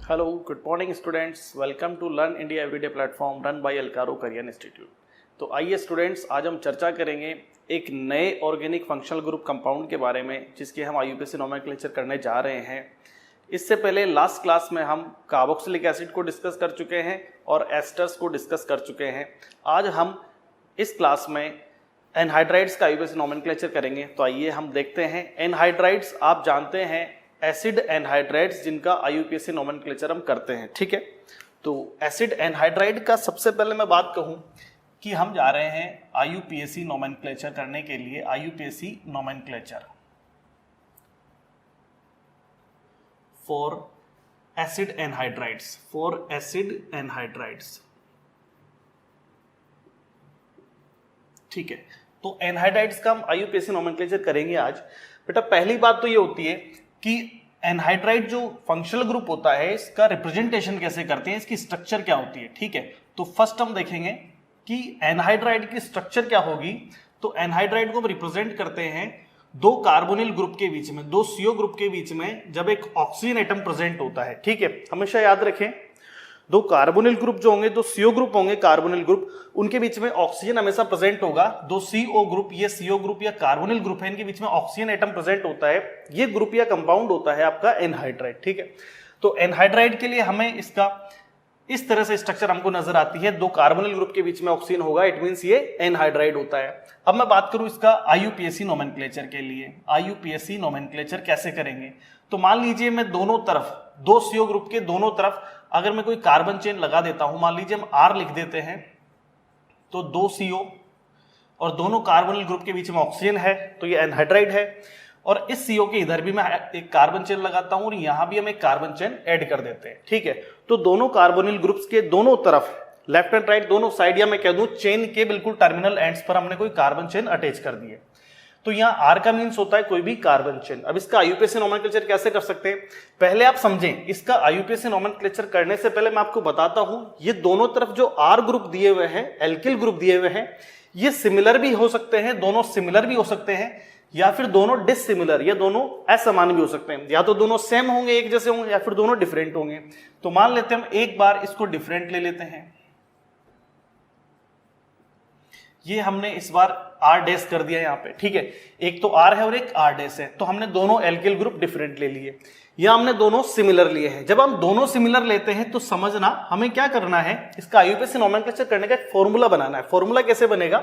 Hello, good morning students. Welcome to learn India everyday platform run by एल्कारो career institute. तो आइए students, आज हम चर्चा करेंगे एक नए ऑर्गेनिक फंक्शनल ग्रुप कंपाउंड के बारे में, जिसके हम IUPAC नोमेनक्लेचर करने जा रहे हैं। इससे पहले लास्ट क्लास में हम कार्बोक्सिलिक एसिड को डिस्कस कर चुके हैं और एस्टर्स को डिस्कस कर चुके हैं। आज हम इस क्लास में एनहाइड्राइड्स का IUPAC नोमेनक्लेचर करेंगे। तो आइए हम देखते हैं। एनहाइड्राइड्स आप जानते हैं एसिड एनहाइड्राइड्स, जिनका IUPAC नोमेनक्लेचर हम करते हैं। ठीक है, तो एसिड एनहाइड्राइड का सबसे पहले मैं बात कहूं कि हम जा रहे हैं IUPAC नोमेनक्लेचर करने के लिए। IUPAC nomenclature for acid anhydrides, for acid anhydrides. ठीक है, तो एनहाइड्राइड्स का हम IUPAC नोमेनक्लेचर करेंगे आज। बेटा पहली बात तो ये होती है कि एनहाइड्राइड जो फंक्शनल ग्रुप होता है, इसका रिप्रेजेंटेशन कैसे करते हैं, इसकी स्ट्रक्चर क्या होती है। ठीक है, तो फर्स्ट हम देखेंगे कि एनहाइड्राइड की स्ट्रक्चर क्या होगी। तो एनहाइड्राइड को हम रिप्रेजेंट करते हैं दो कार्बोनिल ग्रुप के बीच में, दो CO ग्रुप के बीच में जब एक ऑक्सीजन एटम प्रेजेंट होता है। ठीक है, हमेशा याद रखें, दो कार्बोनिल ग्रुप जो होंगे, दो CO ग्रुप होंगे कार्बोनिल ग्रुप, उनके बीच में ऑक्सीजन हमेशा प्रेजेंट होगा। दो CO ग्रुप, ये CO ग्रुप या कार्बोनिल ग्रुप है, इनके बीच में ऑक्सीजन एटम प्रेजेंट होता है। ये ग्रुप या कंपाउंड होता है आपका एनहाइड्राइड। ठीक है, तो एनहाइड्राइड के लिए हमें इसका इस तरह से स्ट्रक्चर हमको नजर आती है। दो कार्बोनिल ग्रुप के बीच में ऑक्सीजन होगा, इट मींस ये एनहाइड्राइड होता है। अब मैं बात करूं इसका IUPAC नोमेनक्लेचर के लिए। IUPAC नोमेनक्लेचर कैसे करेंगे, तो मान लीजिए मैं दोनों तरफ, दो CO ग्रुप के दोनों तरफ अगर मैं कोई कार्बन चेन लगा देता हूं, मान लीजिए हम R लिख देते हैं, तो दो CO और दोनों कार्बोनिल ग्रुप के बीच में ऑक्सीजन है, तो ये एनहाइड्राइड है। और इस CO के इधर भी मैं एक कार्बन चेन लगाता हूं और यहां भी हम एक कार्बन चेन ऐड कर देते हैं। ठीक है, तो दोनों कार्बोनिल ग्रुप्स के दोनों तरफ, लेफ्ट एंड राइट दोनों साइड, या मैं कह दूं चेन के बिल्कुल टर्मिनल एंड्स पर हमने कोई कार्बन चेन अटैच कर दी है। तो यहाँ R का मीन्स होता है कोई भी कार्बन चेन। अब इसका IUPAC नोमेनक्लेचर कैसे कर सकते हैं, पहले आप समझें। इसका IUPAC नोमेनक्लेचर करने से पहले मैं आपको बताता हूं, ये दोनों तरफ जो R ग्रुप दिए हुए हैं, एल्किल ग्रुप दिए हुए हैं, ये सिमिलर भी हो सकते हैं, दोनों सिमिलर भी हो सकते हैं, या फिर दोनों डिसिमिलर, या दोनों असमान भी हो सकते हैं। या तो दोनों सेम होंगे, एक जैसे होंगे, या फिर दोनों डिफरेंट होंगे। तो मान लेते हैं हम एक बार इसको डिफरेंट ले लेते हैं। ये हमने इस बार R डैश कर दिया यहाँ पे। ठीक है, एक तो R है और एक R डैश है, तो हमने दोनों एल्किल ग्रुप डिफरेंट ले लिए, या हमने दोनों सिमिलर लिए हैं। जब हम दोनों सिमिलर लेते हैं तो समझना हमें क्या करना है, इसका IUPAC नोमेनक्लेचर करने का एक फॉर्मूला बनाना है। फॉर्मूला कैसे बनेगा,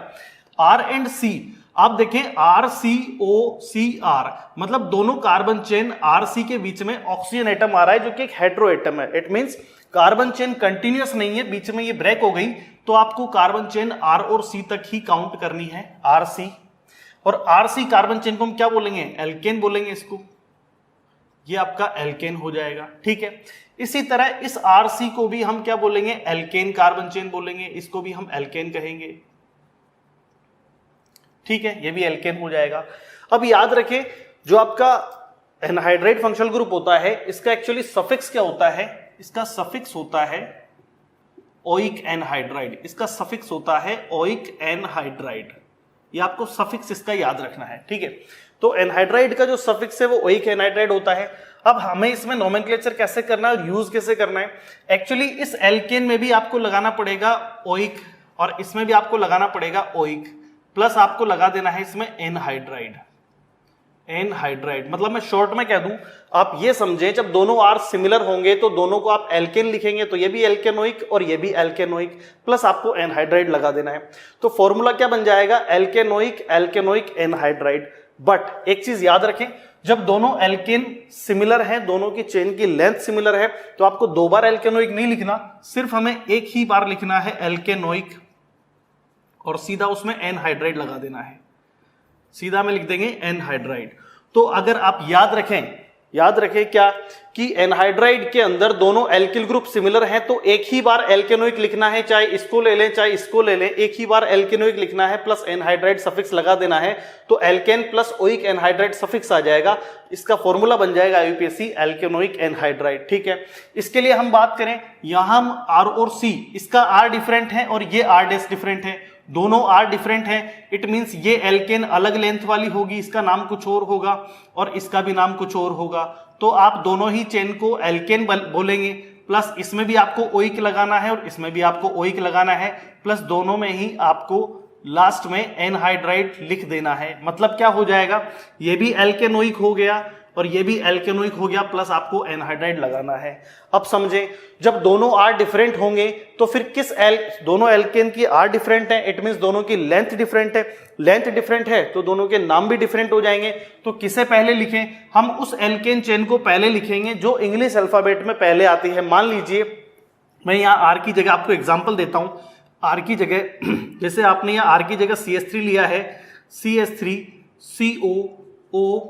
R एंड C, आप देखें RCOCR, मतलब दोनों कार्बन चेन RC के बीच में ऑक्सीजन एटम आ रहा है, जो कि एक हेटेरो एटम है। It means carbon chain continuous नहीं है, बीच में ये ब्रेक हो गई, तो आपको कार्बन चेन R और C तक ही काउंट करनी है, RC। और RC कार्बन चेन को हम क्या बोलेंगे, एल्केन बोलेंगे इसको, ये आपका एल्केन हो जाएगा। ठीक है, इसी तरह इस RC को भी हम क्या बोलेंगे, एल्केन कार्बन चेन बोलेंगे, इसको भी हम एल्केन कहेंगे। ठीक है, ये भी एल्केन हो जाएगा। अब याद रखें, जो आपका एनहाइड्राइड फंक्शनल ग्रुप होता है, इसका एक्चुअली सफिक्स क्या होता है, इसका सफिक्स होता है ओइक एनहाइड्राइड। इसका सफिक्स होता है ओइक एनहाइड्राइड, ये आपको सफिक्स इसका याद रखना है। ठीक है, तो एनहाइड्राइड का जो सफिक्स है वो ओइक एनहाइड्राइड होता है। अब हमें इसमें नोमेनक्लेचर कैसे करना है, यूज कैसे करना है, एक्चुअली इस एल्केन में भी आपको लगाना पड़ेगा ओइक, और इसमें भी आपको लगाना पड़ेगा ओइक, प्लस आपको लगा देना है इसमें एनहाइड्राइड। एनहाइड्राइड मतलब मैं शॉर्ट में कह दूं, आप ये समझें, जब दोनों R सिमिलर होंगे तो दोनों को आप एल्केन लिखेंगे, तो ये भी एल्केनोइक और ये भी एल्केनोइक, प्लस आपको एनहाइड्राइड लगा देना है। तो फॉर्मूला क्या बन जाएगा, एल्केनोइक एल्केनोइक एनहाइड्राइड। बट एक चीज याद रखें, जब दोनों एल्केन सिमिलर हैं, दोनों की चेन की लेंथ सिमिलर है, तो आपको दो बार एल्केनोइक नहीं लिखना, सिर्फ हमें एक ही बार लिखना है एल्केनोइक, और सीधा उसमें एनहाइड्राइड लगा देना है, सीधा में लिख देंगे एनहाइड्राइड। तो अगर आप याद रखें क्या कि एनहाइड्राइड के अंदर दोनों एल्किल ग्रुप सिमिलर हैं, तो एक ही बार एल्केनोइक लिखना है, चाहे इसको ले लें चाहे इसको ले लें, एक ही बार एल्केनोइक लिखना है, प्लस एनहाइड्राइड सफिक्स लगा देना है, तो alkane plus oic anhydride suffix आ जाएगा। इसका फॉर्मूला बन जाएगा IUPAC एल्केनोइक एनहाइड्राइड। ठीक है, इसके लिए हम बात करें, यहां हम R और C, इसका R डिफरेंट है और ये R डैश डिफरेंट है, दोनों R डिफरेंट है। इट मींस ये एल्केन अलग लेंथ वाली होगी, इसका नाम कुछ और होगा और इसका भी नाम कुछ और होगा। तो आप दोनों ही चेन को एल्केन बोलेंगे, प्लस इसमें भी आपको ओइक लगाना है और इसमें भी आपको ओइक लगाना है, प्लस दोनों में ही आपको लास्ट में एनहाइड्राइड लिख देना है। मतलब क्या हो जाएगा, ये भी एल्केनोइक हो गया और ये भी एल्केनोइक हो गया, प्लस आपको एनहाइड्राइड लगाना है। अब समझें, जब दोनों आर डिफरेंट होंगे तो फिर दोनों एल्केन की आर डिफरेंट है, इट मींस दोनों की लेंथ डिफरेंट है। लेंथ डिफरेंट है तो दोनों के नाम भी डिफरेंट हो जाएंगे। तो किसे पहले लिखें, हम उस एल्केन चेन को पहले लिखेंगे जो इंग्लिश अल्फाबेट में पहले आती है। मान लीजिए मैं यहाँ आर की जगह आपको एग्जाम्पल देता हूं। आर की जगह जैसे आपने यहाँ आर की जगह CH3 लिया है, CH3 COO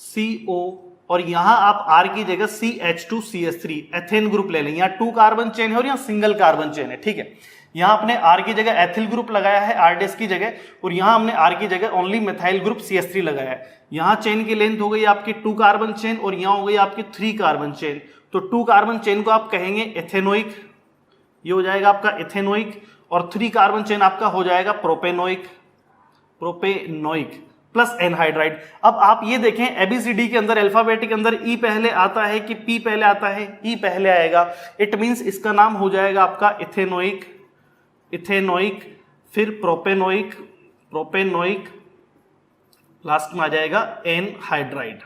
CO, और यहां आप R की जगह CH2CH3 एथेन ग्रुप ले लें। यहाँ 2 कार्बन चेन है और यहाँ सिंगल कार्बन चेन है, ठीक है। यहाँ आपने R की जगह एथिल ग्रुप लगाया है R- की जगह, और यहाँ हमने R की जगह ओनली मिथाइल ग्रुप CH3 लगाया है। यहाँ चेन की लेंथ हो गई आपकी 2 कार्बन चेन और यहाँ हो गई आपकी 3 कार्बन चेन। तो 2 कार्बन चेन को आप कहेंगे एथेनोइक, ये हो जाएगा आपका एथेनोइक, और 3 कार्बन चेन आपका हो जाएगा प्रोपेनोइक प्लस एनहाइड्राइड। अब आप ये देखें एबीसीडी के अंदर अल्फाबेटिक के अंदर ई पहले आता है कि पी पहले आता है, ई पहले आएगा। इट मींस इसका नाम हो जाएगा आपका इथेनोइक, फिर प्रोपेनोइक, लास्ट में आ जाएगा एनहाइड्राइड।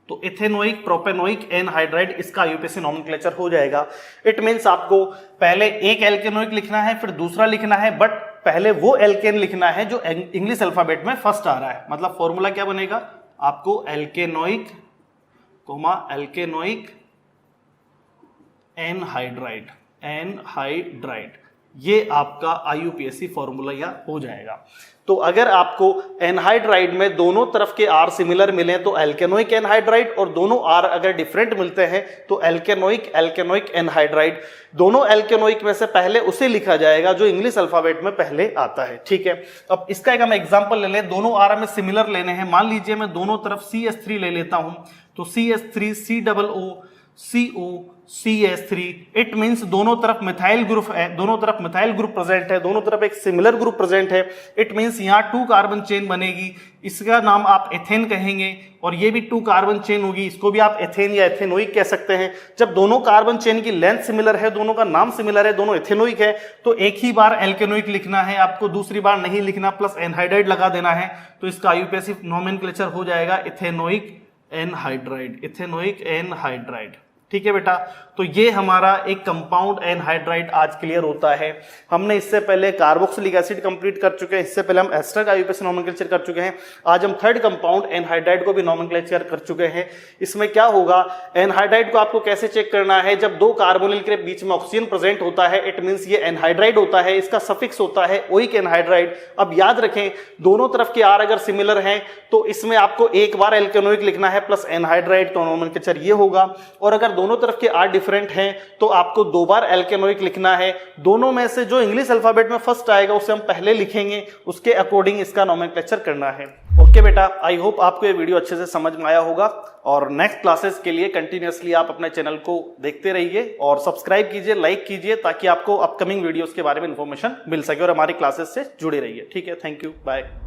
तो इथेनोइक, प्रोपेनोइक, एनहाइड्राइड, इसका आईयूपीएसी नोमेनक्लेचर हो जाएगा। इट मींस आपको पहले एक एल्केनोइक लिखना है, फिर दूसरा लिखना है, बट पहले वो एल्केन लिखना है जो इंग्लिश अल्फाबेट में फर्स्ट आ रहा है। मतलब फॉर्मूला क्या बनेगा, आपको एल्केनोइक एनहाइड्राइड, ये आपका आईयूपीएसी फॉर्मूला या हो जाएगा। तो अगर आपको एनहाइड्राइड में दोनों तरफ के आर सिमिलर मिले तो एल्केनोइक एनहाइड्राइड, और दोनों आर अगर डिफरेंट मिलते हैं तो एल्केनोइक एनहाइड्राइड। दोनों एल्केनोइक में से पहले उसे लिखा जाएगा जो इंग्लिश अल्फाबेट में पहले आता है, ठीक है। अब इसका एक हम एग्जांपल ले लें, दोनों आर हमें सिमिलर लेने हैं। मान लीजिए मैं दोनों तरफ CH3 ले लेता हूं, तो CH3 COO CH3, it means दोनों तरफ मिथाइल ग्रुप है, दोनों तरफ मिथाइल ग्रुप प्रेजेंट है, दोनों तरफ एक सिमिलर ग्रुप प्रेजेंट है। इट मींस यहाँ 2 कार्बन चेन बनेगी, इसका नाम आप एथेन कहेंगे, और ये भी 2 कार्बन चेन होगी, इसको भी आप एथेन या एथेनोइक कह सकते हैं। जब दोनों कार्बन चेन की लेंथ सिमिलर है, दोनों का नाम सिमिलर है, दोनों एथेनोइक है, तो एक ही बार एल्केनोइक लिखना है आपको, दूसरी बार नहीं लिखना, प्लस एनहाइड्राइड लगा देना है। तो इसका आईयूपीएसी नोमेनक्लेचर हो जाएगा इथेनोइक एनहाइड्राइड, ठीक है बेटा। तो ये हमारा एक कंपाउंड एनहाइड्राइड आज क्लियर होता है। हमने इससे पहले कार्बोक्सिलिक एसिड कंप्लीट कर चुके हैं, इससे पहले हम एस्टर का आईयूपीएसी नोमेनक्लेचर कर चुके हैं। आज हम थर्ड कंपाउंड एनहाइड्राइड को भी नोमेनक्लेचर कर चुके हैं। इसमें क्या होगा, एनहाइड्राइड को आपको कैसे चेक करना है, जब 2 कार्बोनिल के बीच में ऑक्सीजन प्रेजेंट होता है, इट मींस ये एनहाइड्राइड होता है, इसका सफिक्स होता है ओइक एनहाइड्राइड। अब याद रखें, दोनों तरफ के आर अगर सिमिलर हैं तो इसमें आपको एक बार एल्केनोइक लिखना है प्लस एनहाइड्राइड, तो नोमेनक्लेचर ये होगा। और अगर दोनों तरफ के आर डिफरेंट हैं तो आपको 2 बार एल्केनोइक लिखना है। दोनों में से जो इंग्लिश अल्फाबेट में फर्स्ट आएगा उसे हम पहले लिखेंगे, उसके अकॉर्डिंग इसका नोमेनक्लेचर करना है। ओके बेटा, आई होप आपको ये वीडियो अच्छे से समझ में आया होगा, और नेक्स्ट क्लासेस के लिए कंटिन्यूअसली आप अपने चैनल को देखते रहिए और सब्सक्राइब कीजिए, लाइक कीजिए, ताकि आपको अपकमिंग वीडियोस के बारे में इंफॉर्मेशन मिल सके और हमारी क्लासेस से जुड़े रहिए। ठीक है, थैंक यू, बाय।